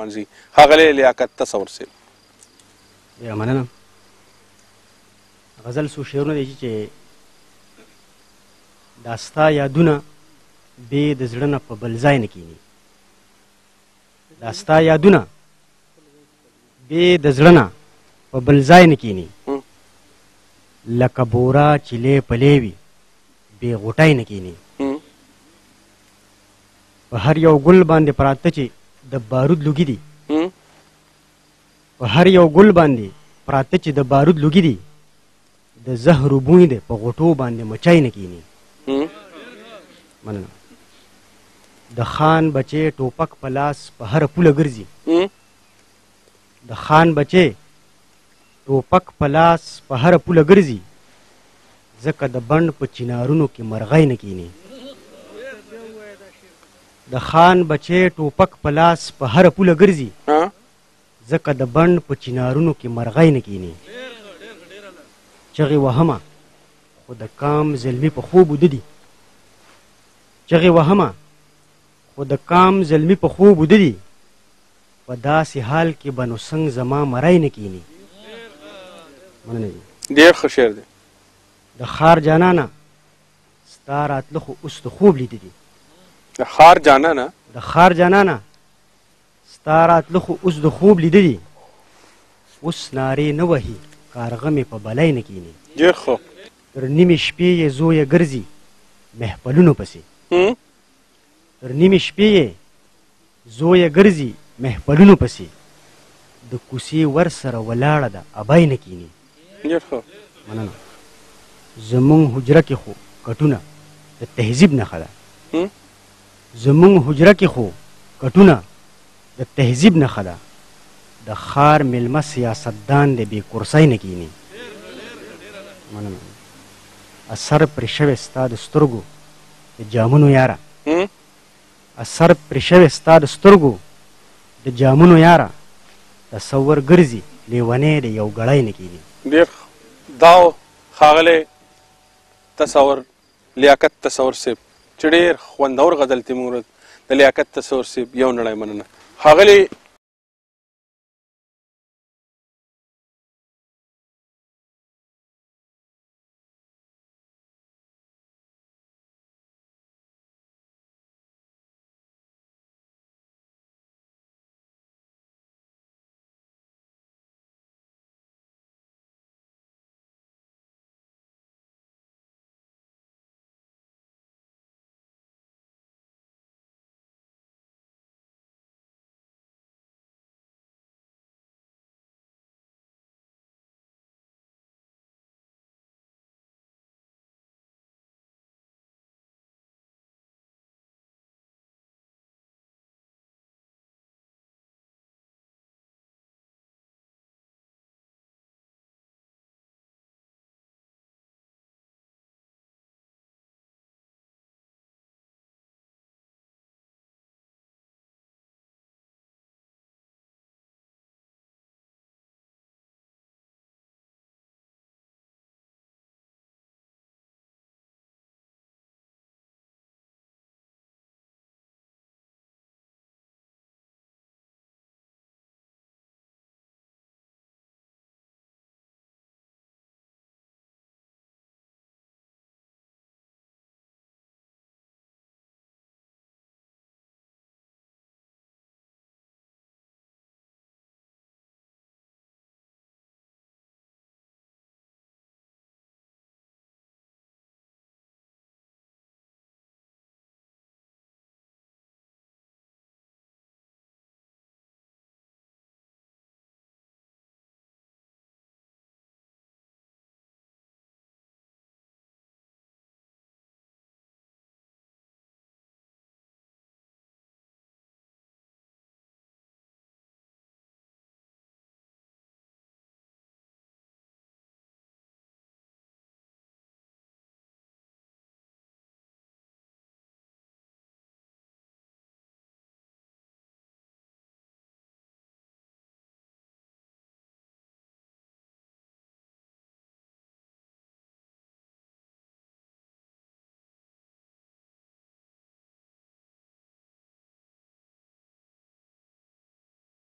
ځي ښاغلی لیاقت تصور صاحب. ډېره مننه. غزل څو شعرونه دي چې دا ستا یادونه بې د زړه نه په بل ځای نه کښېني. دا ستا یادونه بې د زړه نه په بل ځای نه کښېني. لکه بوره چې لی پلی وي بې غوټی نه کښېني. په هر یو ګل باندې پراته چې د بارود لوګي دي، په هر یو ګل باندې پراته چې د بارود لوګي دي، د زهرو بوی دی په غوټو باندې مچای نه کښېني. مننه. د خان بچې ټوپک په لاس په هره پوله ګرځي. د خان بچې ټوپک په لاس په هره پوله ګرځي، ځکه د بڼ په چنارونو کې مرغۍ نه کښېني. د خان بچې ټوپک په لاس په هره پوله ګرځي، ځکه د بڼ په چنارونو کې مرغۍ نه کښېني. چغې وهمه خو د کام زلمي په خوب وده دي. چغې وهمه خو د کام زلمي په خوب وده دي، په داسې حال کې به نو څنګ زما مری نه کښېني. مننه دي. ډېر ښه شعر دی. د ښار جانانه ستا راتله خو اوس د خوب لیده دي. د ښار جانانه د ښار جانانه ستا راتله خو اوس د خوب لیده دي، اوس نارې نه وهي کارغه مې په بلی نه کښېني. ډېر ښه. تر نیمې شپې یې زویه ګرځي محفلونو پسې. تر نیمې شپې یې زویه ګرځي محفلونو پسې، د کوڅې ور سره ولاړه ده ابی نه کښېني. ډېر ښه. مننه. زمونږ حجره کې خو کټونه د تهذیب نښه ده. زمونږ حجره کې خو کټونه د تهذیب نښه ده، د ښار میلمه سیاستدان دی بې کرسۍ نه کښېني. مننه. اثر پرې شوی ستا د سترګو د جامونو یاره، اثر پرې شوی ستا د سترګو د جامونو یاره، تصور ګرځي لیونی د یو ګړی نه کښېني. ډېر دا ښاغلی تصور لیاقت تصور صاحب چې ډېر خوندور غزل تیمور د لیاقت تصور صاحب یو نړۍ مننه. ښاغلی